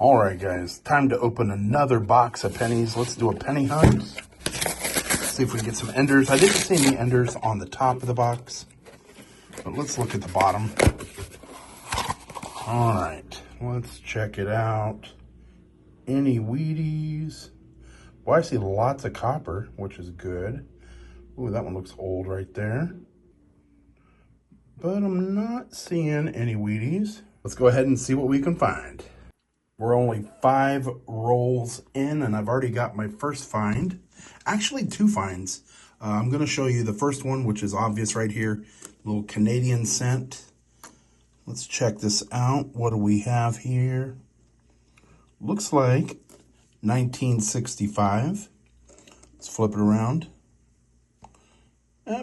All right, guys, time to open another box of pennies. Let's do a penny hunt. See if we can get some enders. I didn't see any enders on the top of the box, but let's look at the bottom. All right, let's check it out. Any Wheaties? Well, I see lots of copper, which is good. Ooh, that one looks old right there. But I'm not seeing any Wheaties. Let's go ahead and see what we can find. We're only 5 rolls in, and I've already got my first find. Actually, 2 finds. I'm going to show you the first one, which is obvious right here. Little Canadian cent. Let's check this out. What do we have here? Looks like 1965. Let's flip it around.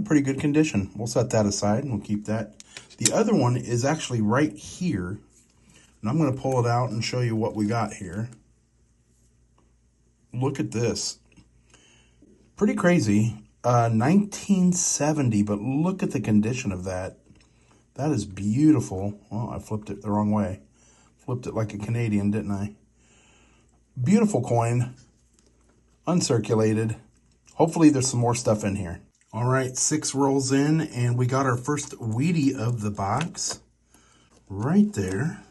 Pretty good condition. We'll set that aside and we'll keep that. The other one is actually right here. And I'm going to pull it out and show you what we got here. Look at this. Pretty crazy. 1970, but look at the condition of that. That is beautiful. Oh, I flipped it the wrong way. Flipped it like a Canadian, didn't I? Beautiful coin. Uncirculated. Hopefully there's some more stuff in here. All right, 6 rolls in, and we got our first Wheatie of the box. Right there.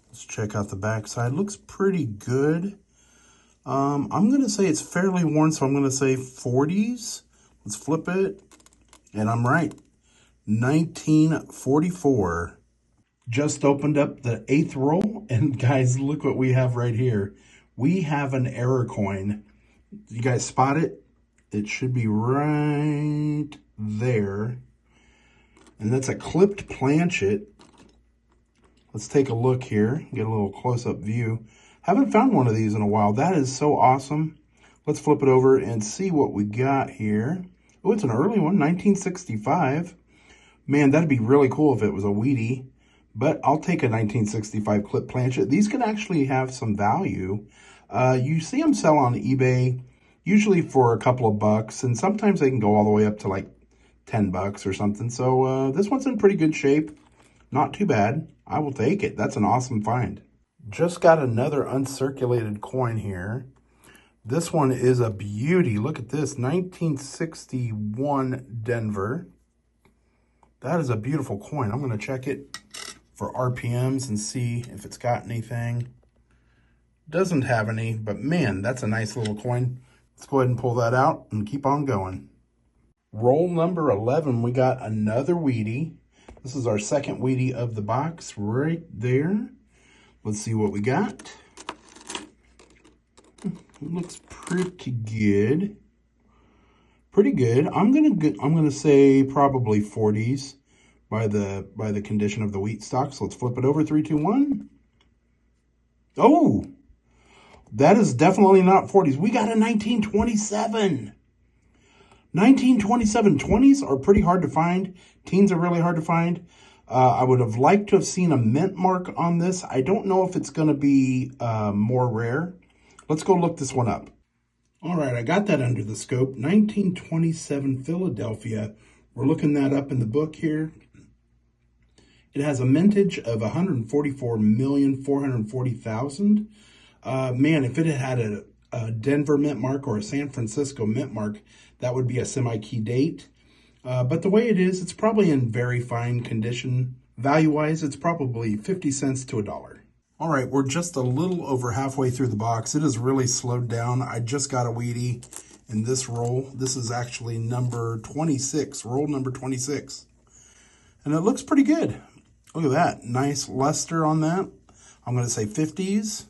Let's check out the back side. Looks pretty good. I'm going to say it's fairly worn, so I'm going to say 40s. Let's flip it. And I'm right. 1944. Just opened up the 8th roll, and guys, look what we have right here. We have an error coin. You guys spot it? It should be right there. And that's a clipped planchet. Let's take a look here, get a little close-up view. Haven't found one of these in a while. That is so awesome. Let's flip it over and see what we got here. Oh, it's an early one, 1965. Man, that'd be really cool if it was a Wheatie, but I'll take a 1965 clip planchet. These can actually have some value. You see them sell on eBay, usually for a couple of bucks, and sometimes they can go all the way up to like 10 bucks or something. So this one's in pretty good shape. Not too bad. I will take it. That's an awesome find. Just got another uncirculated coin here. This one is a beauty. Look at this, 1961 Denver. That is a beautiful coin. I'm going to check it for RPMs and see if it's got anything. Doesn't have any, but man, that's a nice little coin. Let's go ahead and pull that out and keep on going. Roll number 11, we got another Wheatie. This is our second Wheatie of the box right there. Let's see what we got. Looks pretty good. Pretty good. I'm gonna say probably 40s by the condition of the wheat stock. So let's flip it over. 3, 2, 1. Oh, that is definitely not 40s. We got a 1927. 1927. 20s are pretty hard to find. Teens are really hard to find. I would have liked to have seen a mint mark on this. I don't know if it's going to be more rare. Let's go look this one up. All right, I got that under the scope. 1927 Philadelphia. We're looking that up in the book here. It has a mintage of 144,440,000. Man, if it had a Denver mint mark or a San Francisco mint mark, that would be a semi-key date. But the way it is, it's probably in very fine condition. Value-wise, it's probably 50 cents to $1. All right, we're just a little over halfway through the box. It has really slowed down. I just got a Wheatie in this roll. This is actually number 26, roll number 26. And it looks pretty good. Look at that, nice luster on that. I'm gonna say 50s.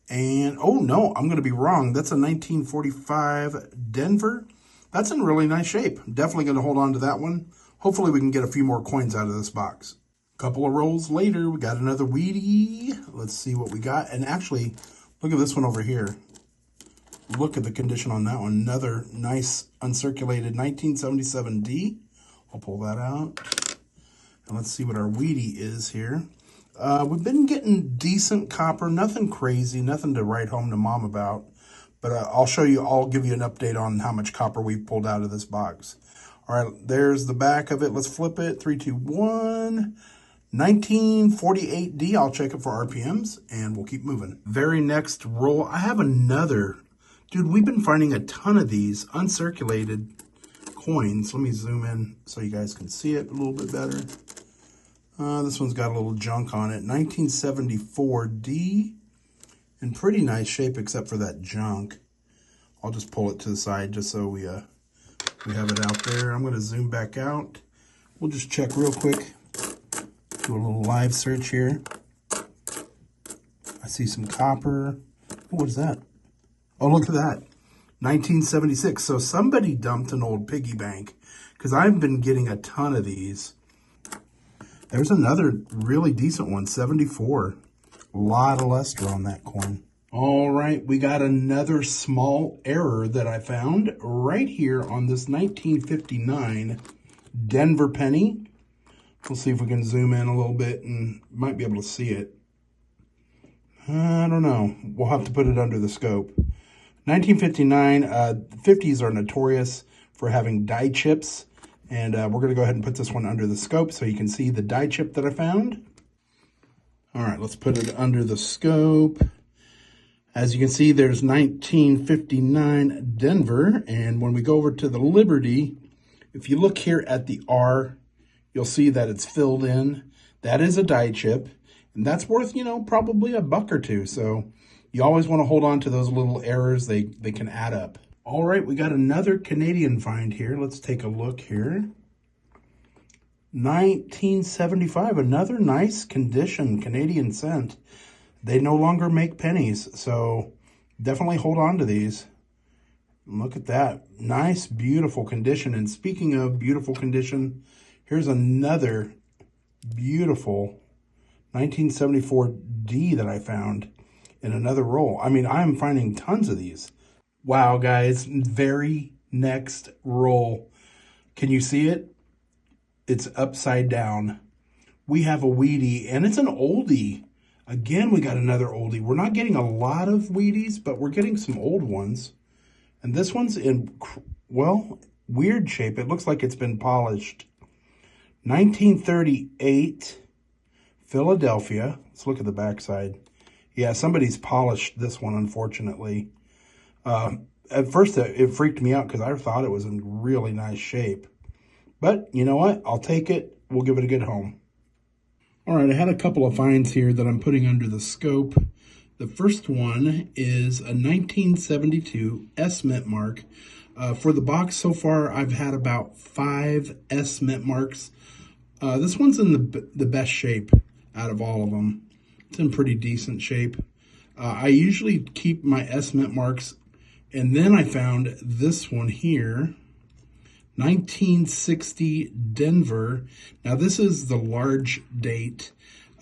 And, oh no, I'm gonna be wrong. That's a 1945 Denver. That's in really nice shape. Definitely gonna hold on to that one. Hopefully we can get a few more coins out of this box. Couple of rolls later, we got another Wheatie. Let's see what we got. And actually, look at this one over here. Look at the condition on that one. Another nice uncirculated 1977D. I'll pull that out. And let's see what our Wheatie is here. We've been getting decent copper, nothing crazy, nothing to write home to mom about. But I'll give you an update on how much copper we've pulled out of this box. All right, there's the back of it. Let's flip it. 3, 2, 1. 1948D, I'll check it for RPMs, and we'll keep moving. Very next roll, I have another. Dude, we've been finding a ton of these uncirculated coins. Let me zoom in so you guys can see it a little bit better. This one's got a little junk on it. 1974D, in pretty nice shape except for that junk. I'll just pull it to the side just so we have it out there. I'm going to zoom back out. We'll just check real quick. Do a little live search here. I see some copper. What is that? Oh, look at that. 1976. So somebody dumped an old piggy bank because I've been getting a ton of these. There's another really decent one, 74. A lot of luster on that coin. All right, we got another small error that I found right here on this 1959 Denver penny. We'll see if we can zoom in a little bit and might be able to see it. I don't know. We'll have to put it under the scope. 1959, 50s are notorious for having die chips. And we're going to go ahead and put this one under the scope so you can see the die chip that I found. All right, let's put it under the scope. As you can see, there's 1959 Denver. And when we go over to the Liberty, if you look here at the R, you'll see that it's filled in. That is a die chip, and that's worth, you know, probably $1 or $2. So you always want to hold on to those little errors. They can add up. All right, we got another Canadian find here. Let's take a look here. 1975, another nice condition Canadian cent. They no longer make pennies, so definitely hold on to these. Look at that. Nice, beautiful condition. And speaking of beautiful condition, here's another beautiful 1974D that I found in another roll. I mean, I'm finding tons of these. Wow, guys, very next roll. Can you see it? It's upside down. We have a Wheatie, and it's an oldie. Again, we got another oldie. We're not getting a lot of Wheaties, but we're getting some old ones. And this one's in, well, weird shape. It looks like it's been polished. 1938, Philadelphia. Let's look at the backside. Yeah, somebody's polished this one, unfortunately. At first, it freaked me out because I thought it was in really nice shape. But you know what? I'll take it. We'll give it a good home. All right, I had a couple of finds here that I'm putting under the scope. The first one is a 1972 S Mint mark. For the box so far, I've had about 5 S Mint marks. This one's in the best shape out of all of them. It's in pretty decent shape. I usually keep my S Mint marks, and then I found this one here, 1960 Denver. Now this is the large date.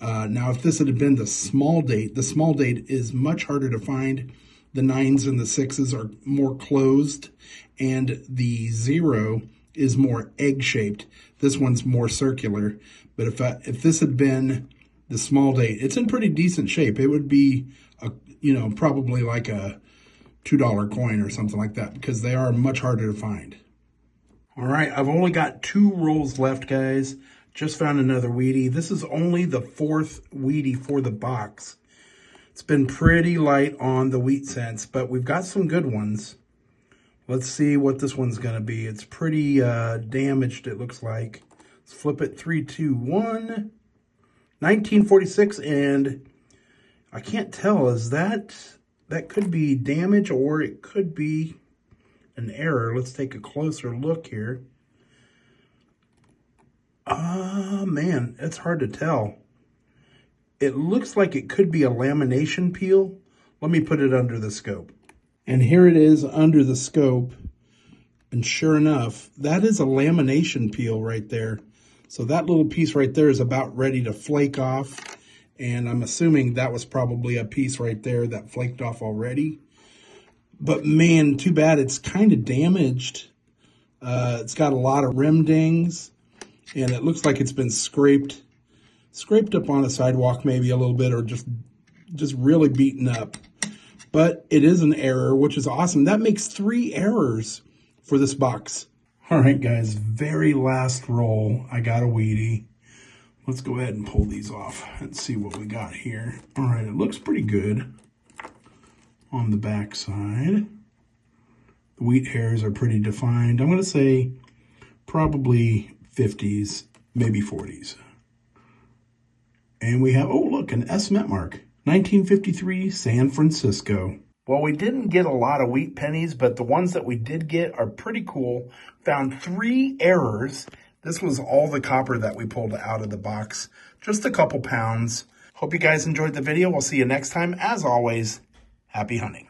Now if this had been the small date is much harder to find. The 9s and the 6s are more closed, and the 0 is more egg-shaped. This one's more circular. But if this had been the small date, it's in pretty decent shape. It would be, probably like a $2 coin or something like that, because they are much harder to find. All right, I've only got 2 rolls left, guys. Just found another Wheatie. This is only the 4th Wheatie for the box. It's been pretty light on the wheat cents, but we've got some good ones. Let's see what this one's going to be. It's pretty damaged, it looks like. Let's flip it. 3, 2, 1. 1946, and I can't tell. Is that could be damage or it could be an error. Let's take a closer look here. Man, it's hard to tell. It looks like it could be a lamination peel. Let me put it under the scope. And here it is under the scope. And sure enough, that is a lamination peel right there. So that little piece right there is about ready to flake off. And I'm assuming that was probably a piece right there that flaked off already. But man, too bad. It's kind of damaged. It's got a lot of rim dings. And it looks like it's been scraped up on a sidewalk maybe a little bit, or just really beaten up. But it is an error, which is awesome. That makes 3 errors for this box. All right, guys, very last roll. I got a Wheatie. Let's go ahead and pull these off and see what we got here. All right, it looks pretty good on the back side. The wheat hairs are pretty defined. I'm going to say probably 50s, maybe 40s. And we have, oh, look, an S mint mark, 1953 San Francisco. Well, we didn't get a lot of wheat pennies, but the ones that we did get are pretty cool. Found 3 errors. This was all the copper that we pulled out of the box. Just a couple pounds. Hope you guys enjoyed the video. We'll see you next time. As always, happy hunting.